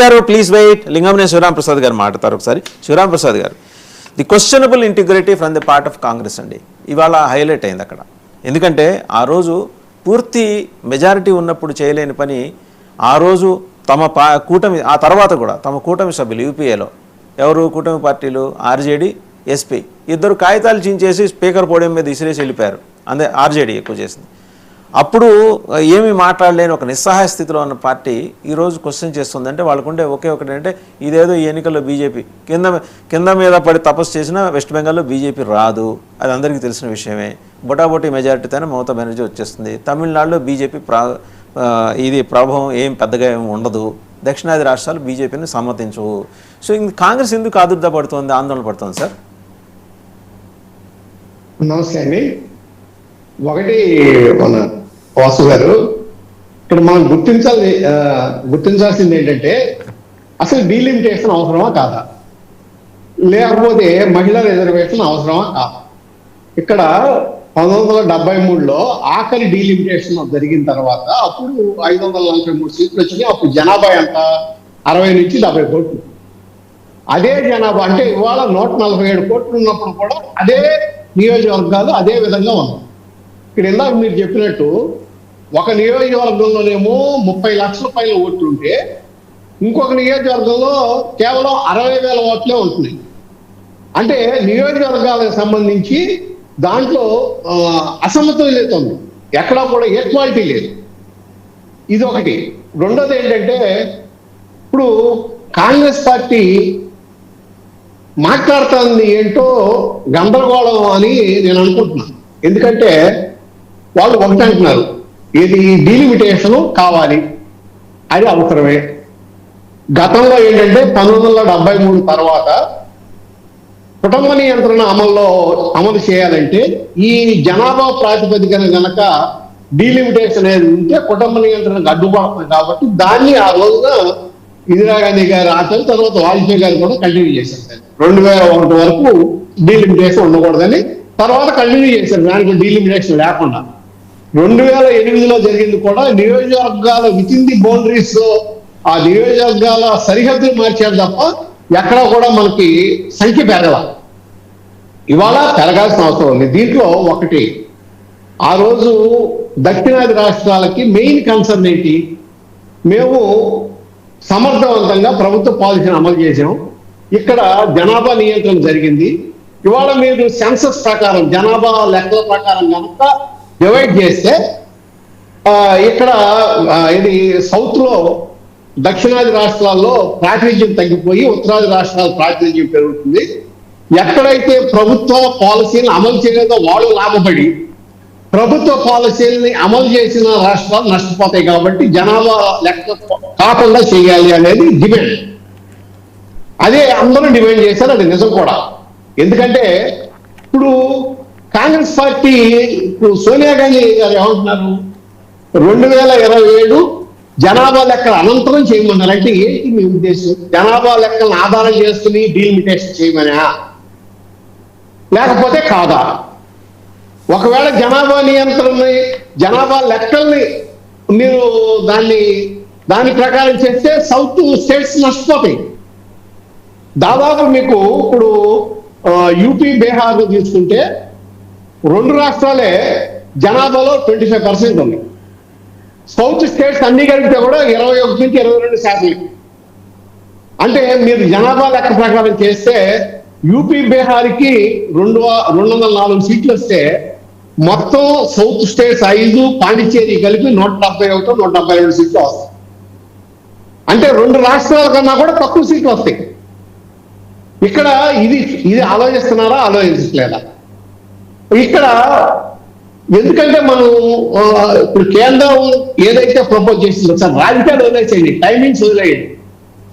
గారు please wait. లింగంనే Sivaram Prasad గారు మాట్లాడతారు ఒకసారి. శివరాం ప్రసాద్ గారు, the questionable integrity from the part of Congress అండి ఇవాళ హైలైట్ అయింది అక్కడ. ఎందుకంటే ఆ రోజు పూర్తి మెజారిటీ ఉన్నప్పుడు చేయలేని పని ఆ రోజు తమ కూటమి, ఆ తర్వాత కూడా తమ కూటమి సభ్యులు యూపీఏలో ఎవరు కూటమి పార్టీలు ఆర్జేడీ ఎస్పీ ఇద్దరు కాగితాలు చించేసి స్పీకర్ పోడియం మీద ఇసిరేసి వెళ్ళిపోయారు. అందే ఆర్జేడీ ఎక్కువ చేసింది. అప్పుడు ఏమీ మాట్లాడలేని ఒక నిస్సహాయ స్థితిలో ఉన్న పార్టీ ఈరోజు క్వశ్చన్ చేస్తుందంటే వాళ్ళకుండే ఒకే ఒకటి అంటే ఇదేదో ఈ ఎన్నికల్లో బీజేపీ కింద మీద పడి తపస్సు చేసినా వెస్ట్ బెంగాల్లో బీజేపీ రాదు, అది అందరికీ తెలిసిన విషయమే. బొటాబొటీ మెజారిటీతోనే మమతా బెనర్జీ వచ్చేస్తుంది. తమిళనాడులో బీజేపీ ఇది ప్రభావం ఏం పెద్దగా ఏమి ఉండదు. దక్షిణాది రాష్ట్రాలు బీజేపీని సమ్మతించవు. సో కాంగ్రెస్ ఎందుకు ఆదుర్దా పడుతుంది, ఆందోళన పడుతుంది సార్? నమస్తే అండి. ఒకటి మన వాసు గారు, ఇక్కడ మనం గుర్తించాల్సింది ఏంటంటే అసలు డీలిమిటేషన్ అవసరమా కాదా, లేకపోతే మహిళా రిజర్వేషన్ అవసరమా కాదా? ఇక్కడ 1973లో ఆఖరి డీలిమిటేషన్ జరిగిన తర్వాత అప్పుడు 543 సీట్లు వచ్చినాయి. అప్పుడు జనాభా ఎంత, 60 నుంచి 70 కోట్లు. అదే జనాభా అంటే ఇవాళ 147 కోట్లు ఉన్నప్పుడు కూడా అదే నియోజకవర్గాలు అదే విధంగా ఉన్నాయి. ఇక్కడ ఇందాక మీరు చెప్పినట్టు ఒక నియోజకవర్గంలోనేమో 30 లక్షల పైన ఓట్లు ఉంటే ఇంకొక నియోజకవర్గంలో కేవలం 60,000 ఓట్లే ఉంటున్నాయి. అంటే నియోజకవర్గాలకు సంబంధించి దాంట్లో అసమతుల్యత ఉంది, ఎక్కడా కూడా ఈక్వాలిటీ లేదు. ఇది ఒకటి. రెండోది ఏంటంటే ఇప్పుడు కాంగ్రెస్ పార్టీ మాట్లాడుతుంది ఏంటో గందరగోళం అని నేను అనుకుంటున్నాను. ఎందుకంటే వాళ్ళు ఒకటి అంటున్నారు, ఇది డీలిమిటేషన్ కావాలి, అది అవసరమే. గతంలో ఏంటంటే 1973 తర్వాత కుటుంబ నియంత్రణ అమలు చేయాలంటే ఈ జనాభా ప్రాతిపదికన గనక డీలిమిటేషన్ అనేది ఉంటే కుటుంబ నియంత్రణకు అడ్డుపడుతుంది. కాబట్టి దాన్ని ఆ రోజున ఇందిరాగాంధీ గారు ఆచారు, తర్వాత వాజ్పేయి గారు కూడా కంటిన్యూ చేశారు. 2001 వరకు డీలిమిటేషన్ ఉండకూడదని తర్వాత కంటిన్యూ చేశారు, దానికి డీలిమిటేషన్ లేకుండా. 2008లో జరిగింది కూడా నియోజకవర్గాల విత్ ఇన్ ది బౌండరీస్ లో ఆ నియోజకవర్గాల సరిహద్దులు మార్చారు తప్ప ఎక్కడ కూడా మనకి సంఖ్య పెరగల. ఇవాళ పెరగాల్సిన అవసరం ఉంది. దీంట్లో ఒకటి, ఆ రోజు దక్షిణాది రాష్ట్రాలకి మెయిన్ కన్సర్న్ ఏంటి, మేము సమర్థవంతంగా ప్రభుత్వ పాలసీని అమలు చేసాం, ఇక్కడ జనాభా నియంత్రణ జరిగింది. ఇవాళ మీరు సెన్సస్ ప్రకారం జనాభా లెక్కల ప్రకారం కనుక డివైడ్ చేస్తే ఇక్కడ ఇది సౌత్ లో దక్షిణాది రాష్ట్రాల్లో ప్రాతినిధ్యం తగ్గిపోయి ఉత్తరాది రాష్ట్రాల ప్రాతినిధ్యం పెరుగుతుంది. ఎక్కడైతే ప్రభుత్వ పాలసీని అమలు చేయలేదో వాళ్ళు లాభపడి ప్రభుత్వ పాలసీలని అమలు చేసిన రాష్ట్రాలు నష్టపోతాయి. కాబట్టి జనాభా లెక్క కాకుండా చేయాలి అనేది డిమాండ్. అదే అందరూ డిమాండ్ చేశారు, అది నిజం కూడా. ఎందుకంటే ఇప్పుడు కాంగ్రెస్ పార్టీ, ఇప్పుడు సోనియా గాంధీ గారు ఏమంటున్నారు, 2027 జనాభా లెక్కల అనంతరం చేయమన్నారు. అంటే ఏంటి మీ ఉద్దేశం? జనాభా లెక్కలను ఆధారం చేసుకుని డీలిమిటేషన్ చేయమనా, లేకపోతే కాదా? ఒకవేళ జనాభా నియంత్రణని జనాభా లెక్కల్ని మీరు దాని ప్రకారం చేస్తే సౌత్ స్టేట్స్ నష్టపోతాయి. దాదాపు మీకు ఇప్పుడు యూపీ బీహార్ తీసుకుంటే 2 రాష్ట్రాలే జనాభాలో 25% ఉంది. సౌత్ స్టేట్స్ అన్ని కలిపితే కూడా 21 నుంచి 22%. అంటే మీరు జనాభా లెక్క ప్రకారం చేస్తే యూపీ బీహార్కి 204 సీట్లు వస్తే మొత్తం సౌత్ స్టేట్స్ 5, పాండిచ్చేరి కలిపి 171, 172 సీట్లు వస్తాయి. అంటే 2 రాష్ట్రాల కన్నా కూడా తక్కువ సీట్లు వస్తాయి. ఇక్కడ ఇది ఆలోచిస్తున్నారా, ఆలోచించట్లేదా? ఇక్కడ ఎందుకంటే మనం ఇప్పుడు కేంద్రం ఏదైతే ప్రపోజ్ చేసిందో సార్, రాజకీయాలు వదిలేసేయండి, టైమింగ్స్ వదిలేయండి.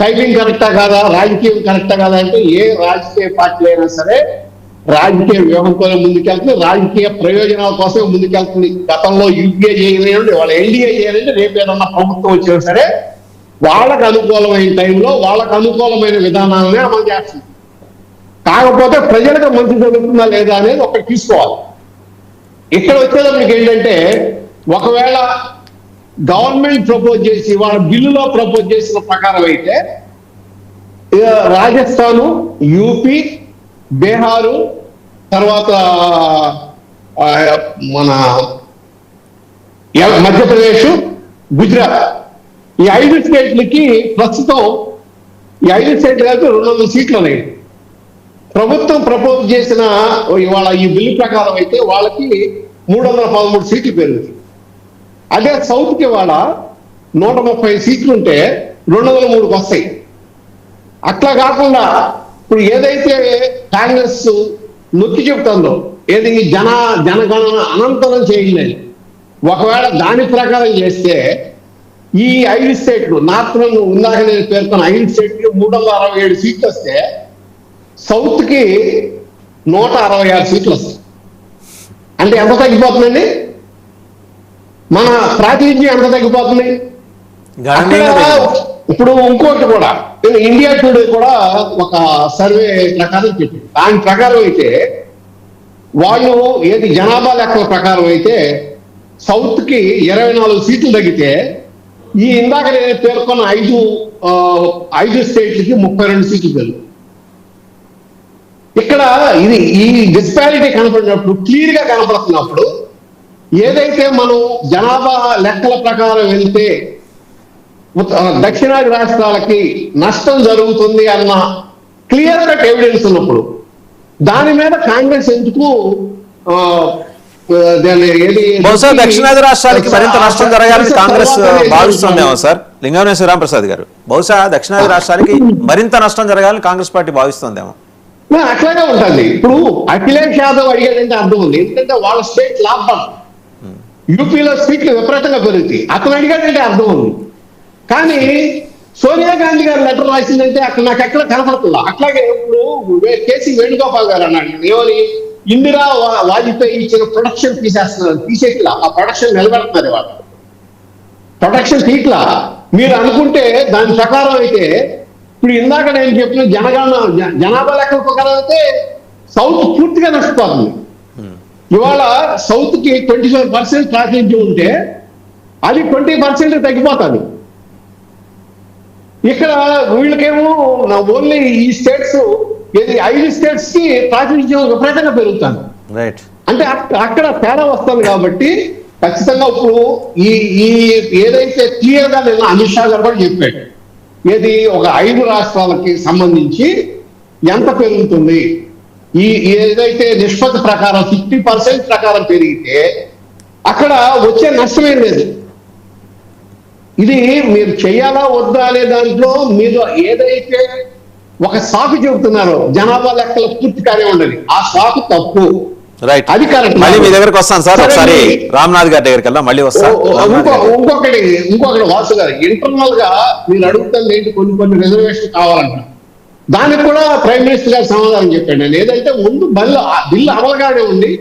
టైమింగ్ కరెక్టా కాదా, రాజకీయం కరెక్టా కాదా అంటే ఏ రాజకీయ పార్టీ అయినా సరే రాజకీయ వ్యూహంతోనే ముందుకెళ్తుంది, రాజకీయ ప్రయోజనాల కోసం ముందుకెళ్తుంది. గతంలో యూపీఏ చేయలేండి, వాళ్ళ ఎన్డీఏ చేయాలంటే రేపు ఏదన్నా ప్రభుత్వం వచ్చినా సరే వాళ్ళకు అనుకూలమైన టైంలో వాళ్ళకు అనుకూలమైన విధానాలనే అమలు చేస్తుంది. కాకపోతే ప్రజలకు మంచి జరుగుతుందా లేదా అనేది ఒకటి తీసుకోవాలి. ఇక్కడ వచ్చేటప్పటికి ఏంటంటే ఒకవేళ గవర్నమెంట్ ప్రపోజ్ చేసి వాళ్ళ బిల్లులో ప్రపోజ్ చేసిన ప్రకారం అయితే రాజస్థాను, యూపీ, బీహారు, తర్వాత మన మధ్యప్రదేశ్, గుజరాత్ ఈ 5 స్టేట్లకి ప్రస్తుతం ఈ 5 స్టేట్లు కలిపి 200 సీట్లు ఉన్నాయి. ప్రభుత్వం ప్రపోజ్ చేసిన ఇవాళ ఈ బిల్లు ప్రకారం అయితే వాళ్ళకి 313 సీట్లు పెరుగుతాయి. అదే సౌత్కి ఇవాళ 130 సీట్లు ఉంటే 203కి వస్తాయి. అట్లా కాకుండా ఇప్పుడు ఏదైతే కాంగ్రెస్ నొక్కి చెబుతుందో ఏది జనగణన అనంతరం చేయండి, ఒకవేళ దాని ప్రకారం చేస్తే ఈ 5 స్టేట్లు నార్త్ ఇందాక నేను పేర్కొన్న 5 స్టేట్కి 367 సీట్లు వస్తే సౌత్ కి 166 సీట్లు వస్తాయి. అంటే ఎంత తగ్గిపోతుందండి? మన ప్రాతినిధ్యం ఎంత తగ్గిపోతుంది? ఇప్పుడు ఇంకోటి కూడా ఇండియా టుడే కూడా ఒక సర్వే ప్రకారం చెప్పింది. దాని ప్రకారం అయితే వాళ్ళు ఏది జనాభా లెక్కల ప్రకారం అయితే సౌత్ కి 24 సీట్లు తగ్గితే ఈ ఇందాక నేను పేర్కొన్న 5 స్టేట్లకి 32 సీట్లు పెరుగుతాయి. ఇక్కడ ఇది ఈ డిస్పారిటీ కనపడినప్పుడు, క్లియర్ గా కనపడుతున్నప్పుడు ఏదైతే మనం జనాభా లెక్కల ప్రకారం వెళ్తే దక్షిణాది రాష్ట్రాలకి నష్టం జరుగుతుంది అన్న క్లియర్ కట్ ఎవిడెన్స్ ఉన్నప్పుడు దాని మీద కాంగ్రెస్ ఎందుకు బహుశా దక్షిణాది రాష్ట్రాలకి మరింత నష్టం జరగాలని కాంగ్రెస్ భావిస్తుందేమో సార్. లింగమనేని శివరామప్రసాద్ గారు, బహుశా దక్షిణాది రాష్ట్రాలకి మరింత నష్టం జరగాలని కాంగ్రెస్ పార్టీ భావిస్తుందేమో. అట్లాగే ఉంటుంది. ఇప్పుడు అఖిలేష్ యాదవ్ అడిగాడంటే అర్థం ఉంది, ఎందుకంటే వాళ్ళ స్టేట్ లాభం, యూపీలో సీట్లు విపరీతంగా పెరుగుతాయి. అతను అడిగాడంటే అర్థం ఉంది. కానీ సోనియా గాంధీ గారు లెటర్ రాసిందంటే అక్కడ నాకు ఎక్కడ కనపడుతుందా? అట్లాగే ఇప్పుడు కేసీ వేణుగోపాల్ గారు అన్నాడు, ఏమని ఇందిరా వాజ్పేయి ఇచ్చిన ప్రొడక్షన్ తీసేట్లా, ఆ ప్రొడక్షన్ నిలబెడుతున్నారు వాళ్ళు, ప్రొడక్షన్ తీట్లా. మీరు అనుకుంటే దాని ప్రకారం అయితే ఇప్పుడు ఇందాక నేను చెప్పిన జనాభా లెక్కల ప్రకారం అయితే సౌత్ పూర్తిగా నష్టపోతుంది. ఇవాళ సౌత్ కి 25% ప్రాతినిధ్యం ఉంటే అది 20% తగ్గిపోతుంది. ఇక్కడ వీళ్ళకేమో ఓన్లీ ఈ స్టేట్స్ 5 స్టేట్స్ కి ప్రాతినిధ్యం విపరీతంగా పెరుగుతాను. అంటే అక్కడ తేడా వస్తుంది. కాబట్టి ఖచ్చితంగా ఇప్పుడు ఈ ఏదైతే క్లియర్ గా నేను అమిత్ షా గారు కూడా చెప్పాడు, ఏది ఒక 5 రాష్ట్రాలకి సంబంధించి ఎంత పెరుగుతుంది, ఈ ఏదైతే నిష్పత్తి ప్రకారం 50% ప్రకారం పెరిగితే అక్కడ వచ్చే నష్టమేం లేదు. ఇది మీరు చెయ్యాలా వద్దా అనే దాంట్లో మీరు ఏదైతే ఒక సాకు చెబుతున్నారో జనాభా లెక్కల పూర్తి కార్యం ఉండదు, ఆ సాకు తప్పు. అది కరెక్ట్. మళ్ళీ మీ దగ్గరకు వస్తాను సార్, ఒకసారి రామ్నాథ్ గారి దగ్గరికి వెళ్ళా, మళ్ళీ వస్తాను. ఇంకొకటి వాసు గారు, ఇంటర్నల్ గా మీరు అడుగుతుంది ఏంటి, కొన్ని రిజర్వేషన్ కావాలంట. దానికి కూడా ప్రైమ్ మినిస్టర్ గారు సమాధానం చెప్పాడు. నేను ఏదైతే ముందు బిల్లు అమలుగానే ఉంది,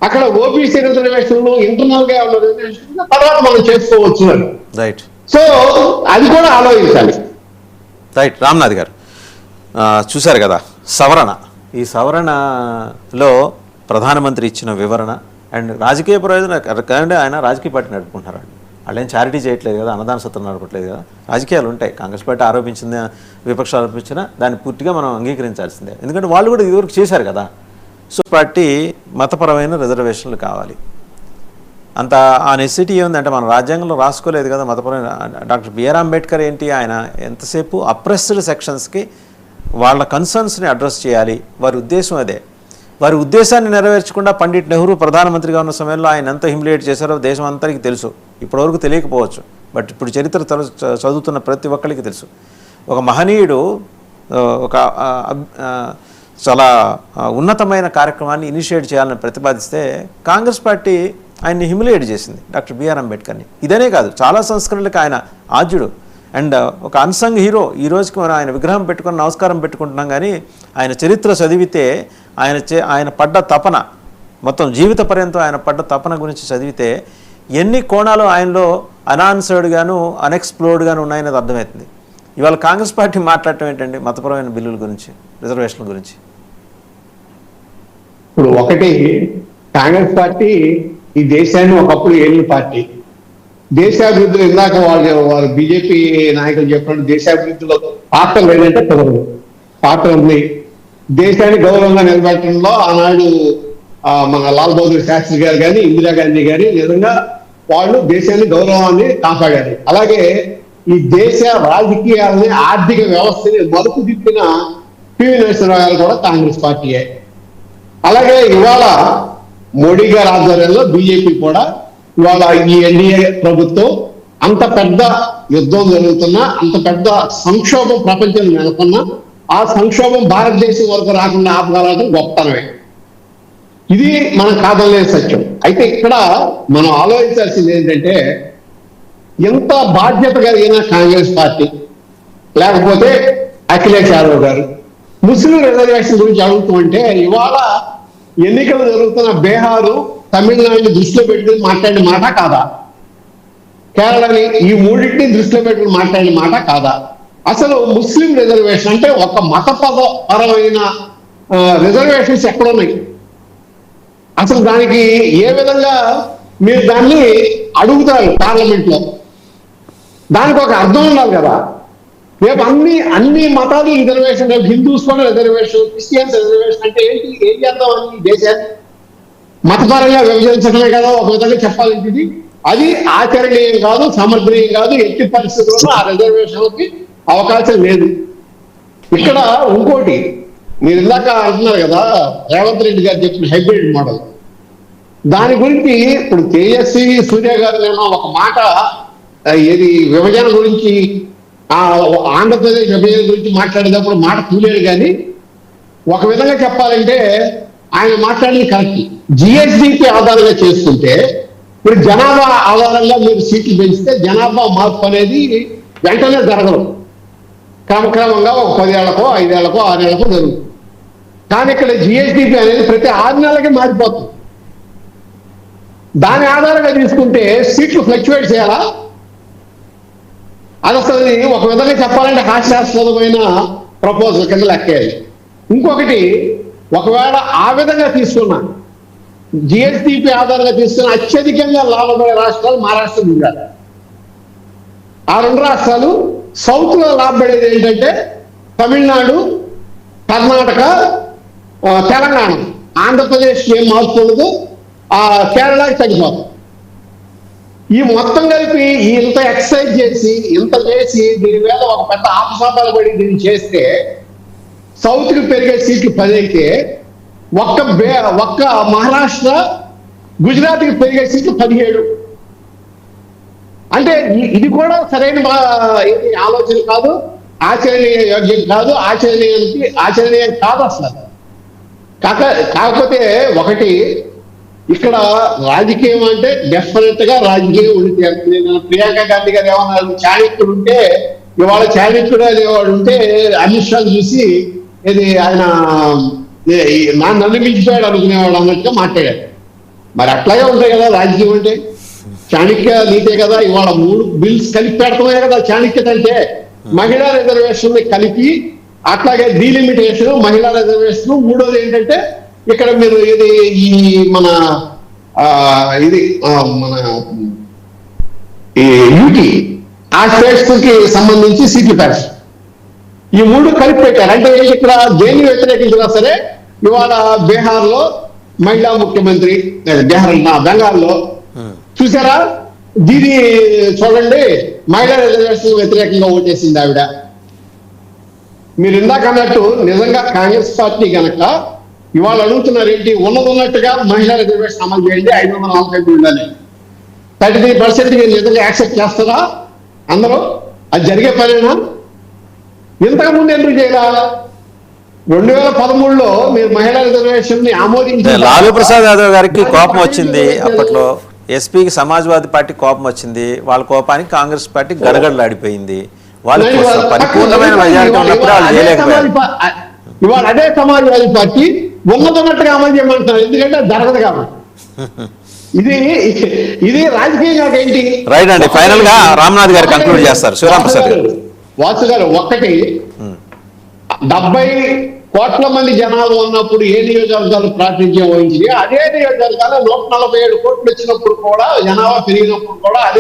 అక్కడ ఓబీసీ రిజర్వేషన్లు ఇంటర్నల్ గా ఉన్న రిజర్వేషన్ తర్వాత మనం చేసుకోవచ్చు అని. రైట్. సో అది కూడా ఆలోచించాలి. రైట్. రామ్నాథ్ గారు చూశారు కదా సవరణ, ఈ సవరణలో ప్రధానమంత్రి ఇచ్చిన వివరణ అండ్ రాజకీయ ప్రయోజనం. ఆయన రాజకీయ పార్టీ నడుపుకుంటున్నారు, వాళ్ళు ఏం చారిటీ చేయట్లేదు కదా, అన్నదాన సత్రం నడపట్లేదు కదా. రాజకీయాలు ఉంటాయి, కాంగ్రెస్ పార్టీ ఆరోపించింది, విపక్షాలు ఆరోపించినా దాన్ని పూర్తిగా మనం అంగీకరించాల్సిందే, ఎందుకంటే వాళ్ళు కూడా ఇదివరకు చేశారు కదా. సో పార్టీ మతపరమైన రిజర్వేషన్లు కావాలి, అంత ఆ నెసిటీ ఏముందంటే మన రాజ్యాంగంలో రాసుకోలేదు కదా మతపరమైన. డాక్టర్ బిఆర్ అంబేద్కర్ ఏంటి, ఆయన ఎంతసేపు అప్రెస్డ్ సెక్షన్స్కి వాళ్ళ కన్సర్న్స్ని అడ్రస్ చేయాలి, వారి ఉద్దేశం అదే. వారి ఉద్దేశాన్ని నెరవేర్చకుండా పండిట్ నెహ్రూ ప్రధానమంత్రిగా ఉన్న సమయంలో ఆయన ఎంత హ్యూమిలియేట్ చేశారో దేశం అంతరికి తెలుసు. ఇప్పటివరకు తెలియకపోవచ్చు, బట్ ఇప్పుడు చరిత్ర చదువుతున్న ప్రతి ఒక్కరికి తెలుసు. ఒక మహనీయుడు ఒక చాలా ఉన్నతమైన కార్యక్రమాన్ని ఇనిషియేట్ చేయాలని ప్రతిపాదిస్తే కాంగ్రెస్ పార్టీ ఆయన్ని హ్యూమిలియేట్ చేసింది, డాక్టర్ బిఆర్ అంబేద్కర్ని. ఇదనే కాదు, చాలా సంస్కరణలకు ఆయన ఆద్యుడు అండ్ ఒక అన్సంగ్ హీరో. ఈ రోజుకి మనం ఆయన విగ్రహం పెట్టుకొని నమస్కారం పెట్టుకుంటున్నాం, కానీ ఆయన చరిత్ర చదివితే ఆయన పడ్డ తపన, మొత్తం జీవిత పర్యంతం ఆయన పడ్డ తపన గురించి చదివితే ఎన్ని కోణాలు ఆయనలో అనాన్సర్డ్గాను అన్ఎక్స్ప్లోర్డ్గాను ఉన్నాయనేది అర్థమవుతుంది. ఇవాళ కాంగ్రెస్ పార్టీ మాట్లాడటం ఏంటండి మతపరమైన బిల్లుల గురించి, రిజర్వేషన్ల గురించి? ఇప్పుడు ఒకటి, కాంగ్రెస్ పార్టీ ఈ దేశాన్ని ఒకప్పుడు ఏలిన పార్టీ, దేశాభివృద్ధిలో ఇందాక వాళ్ళు బీజేపీ నాయకులు చెప్పినట్టు దేశాభివృద్ధిలో పాత్ర లేదంటే కుదరదు. పాత్ర ఉంది. దేశాన్ని గౌరవంగా నిలబెట్టడంలో ఆనాడు మన లాల్ బహదూర్ శాస్త్రి గారు కానీ ఇందిరాగాంధీ గారి నిజంగా వాళ్ళు దేశాన్ని గౌరవాన్ని కాపాడారు. అలాగే ఈ దేశ రాజకీయాలని ఆర్థిక వ్యవస్థని మలుపు తిప్పిన పివి నరసింహరావు గారు కూడా కాంగ్రెస్ పార్టీయే. అలాగే ఇవాళ మోడీ గారి ఆధ్వర్యంలో బీజేపీ కూడా ఇవాళ ఈ ఎన్డీఏ ప్రభుత్వం అంత పెద్ద యుద్ధం జరుగుతున్నా, అంత పెద్ద సంక్షోభం ప్రపంచం నెలకొన్నా ఆ సంక్షోభం భారతదేశం వరకు రాకుండా ఆపగలగడం గొప్పతనమే. ఇది మనం కాదలేని సత్యం. అయితే ఇక్కడ మనం ఆలోచించాల్సింది ఏంటంటే, ఎంత బాధ్యత కలిగిన కాంగ్రెస్ పార్టీ లేకపోతే అఖిలేష్ యాదవ్ గారు ముస్లిం రిజర్వేషన్ గురించి అడుగుతుంటే, ఇవాళ ఎన్నికలు జరుగుతున్న బీహారు తమిళనాడుని దృష్టిలో పెట్టుకుని మాట్లాడిన మాట కాదా? కేరళని ఈ మూడింటిని దృష్టిలో పెట్టుకుని మాట్లాడిన మాట కాదా? అసలు ముస్లిం రిజర్వేషన్ అంటే ఒక మతపరమైన రిజర్వేషన్స్ ఎక్కడున్నాయి? అసలు దానికి ఏ విధంగా మీరు దాన్ని అడుగుతారు పార్లమెంట్ లో? దానికి ఒక అర్థం ఉండాలి కదా. రేపు అన్ని మతాలు రిజర్వేషన్, రేపు హిందూస్ కూడా రిజర్వేషన్, క్రిస్టియన్స్ రిజర్వేషన్ అంటే ఏంటి? ఏం చేద్దాం అని దేశాన్ని మతపరంగా విభజించడమే కదా ఒక విధంగా చెప్పాలి. అది ఆచరణీయం కాదు, సమర్థనీయం కాదు. ఎట్టి పరిస్థితుల్లో ఆ రిజర్వేషన్కి అవకాశం లేదు. ఇక్కడ ఇంకోటి మీరు ఇందాక అంటున్నారు కదా, రేవంత్ రెడ్డి గారు చెప్పిన హైబ్రిడ్ మోడల్, దాని గురించి ఇప్పుడు తేజస్వి సూర్య గారు నేను ఒక మాట ఏది విభజన గురించి ఆంధ్రప్రదేశ్ విభజన గురించి మాట్లాడేటప్పుడు మాట కూలేడు. కానీ ఒక విధంగా చెప్పాలంటే ఆయన మాట్లాడింది కరెక్ట్. జిఎస్డిపి ఆధారంగా చేసుకుంటే ఇప్పుడు జనాభా ఆధారంగా మీరు సీట్లు పెంచితే జనాభా మార్పు అనేది వెంటనే జరగదు. క్రమక్రమంగా ఒక 10 ఏళ్లకో 5 ఏళ్లకో 6 ఏళ్లకో జరుగుతుంది. కానీ ఇక్కడ జిఎస్డిపి అనేది ప్రతి 6 నెలలకి మారిపోతుంది. దాని ఆధారంగా తీసుకుంటే సీట్లు ఫ్లక్చువేట్ చేయాలా? అది అసలు ఒక విధంగా చెప్పాలంటే హాస్యాస్పదమైన ప్రపోజల్ కింద లెక్కేయాలి. ఇంకొకటి, ఒకవేళ ఆ విధంగా తీసుకున్నా జిఎస్డిపి ఆధారంగా తీసుకున్న అత్యధికంగా లాభపడే రాష్ట్రాలు మహారాష్ట్ర, గుజరాత్. ఆ 2 రాష్ట్రాలు. సౌత్ లో లాభపడేది ఏంటంటే తమిళనాడు, కర్ణాటక, తెలంగాణ. ఆంధ్రప్రదేశ్ ఏం మార్పు ఉండదు, కేరళకి తగ్గిపోతుంది. ఈ మొత్తం కలిపి ఇంత ఎక్సర్సైజ్ చేసి ఇంత చేసి దీని మీద ఒక పెద్ద ఆపసాపాలు పడి దీన్ని చేస్తే సౌత్కి పెరిగే సీట్లు 10 అయితే ఒక్క మహారాష్ట్ర, గుజరాత్కి పెరిగే సీట్లు 17. అంటే ఇది కూడా సరైన ఆలోచన కాదు, ఆచరణీయ యోగ్యం కాదు, ఆచరణీయం కాదు అసలు. కాకపోతే ఒకటి, ఇక్కడ రాజకీయం అంటే డెఫినెట్ గా రాజకీయం ఉండి, ప్రియాంక గాంధీ గారు ఏమన్నారు, చాణక్యుడు ఉంటే ఇవాళ చాణక్యుడు అనేవాడు ఉంటే అమిత్ షా చూసి ఇది ఆయన నన్ను మించిపోయాడు అనుకునేవాడు అన్నట్టుగా మాట్లాడాడు. మరి అట్లాగే ఉంటాయి కదా రాజకీయం అంటే. చాణక్య నీతే కదా ఇవాళ 3 బిల్స్ కలిపి పెడుతున్నాయి కదా చాణక్యత అంటే. మహిళా రిజర్వేషన్ కలిపి, అట్లాగే డీలిమిటేషన్, మహిళా రిజర్వేషన్. మూడోది ఏంటంటే ఇక్కడ మీరు ఇది ఈ మన యూటీ ఆ స్టేట్స్ కి సంబంధించి సీట్లు పెంచడం. ఈ 3 కలిపి పెట్టారు. అంటే ఇక్కడ దేన్ని వ్యతిరేకించినా సరే ఇవాళ బీహార్ లో మహిళా ముఖ్యమంత్రి, బెంగాల్లో చూసారా, దీని చూడండి, మహిళా రిజర్వేషన్ వ్యతిరేకంగా ఓటేసింది ఆవిడ. మీరు ఇందాక అన్నట్టు నిజంగా కాంగ్రెస్ పార్టీ కనుక ఇవాళ అడుగుతున్నారు ఏంటి, ఉన్నట్టుగా మహిళా రిజర్వేషన్ అమలు చేయండి, 540 ఉండాలి. 33% మీరు నిజంగా యాక్సెప్ట్ చేస్తారా అందరూ? అది జరిగే పనేనా? ఇంతకుముందు ఎందుకు చేయాలా? 2013లో మీరు మహిళా రిజర్వేషన్ ని ఆమోదించారు. లాలూ ప్రసాద్ యాదవ్ గారికి కోపం వచ్చింది అప్పట్లో. ఎస్పీకి సమాజ్వాదీ పార్టీ కోపం వచ్చింది. వాళ్ళ కోపానికి కాంగ్రెస్ పార్టీ గడగడలాడిపోయింది. వాళ్ళకి పరిపూర్ణమైన మెజారిటీ ఉన్నప్పుడు వాళ్ళు చేయలేకపోయారు. ఇవాళ అదే సమాజ్వాదీ పార్టీ ఉన్నట్టుగా అమలు చేయమంటున్నారు, ఎందుకంటే జరగదు కాబట్టి. ఇది రాజకీయంగా ఏంటి? రైట్ అండి. ఫైనల్ గా రామ్నాథ్ గారు కంక్లూడ్ చేస్తారు. శివరాం ప్రసాద్ గారు. వాసు గారు, ఒకటి 70 కోట్ల మంది జనాలు ఉన్నప్పుడు ఏ నియోజకవర్గాలు ప్రాతినిధ్యం వహించి, అదే నియోజకవర్గాలు 147 కోట్లు వచ్చినప్పుడు కూడా, జనాభా పెరిగినప్పుడు కూడా అదే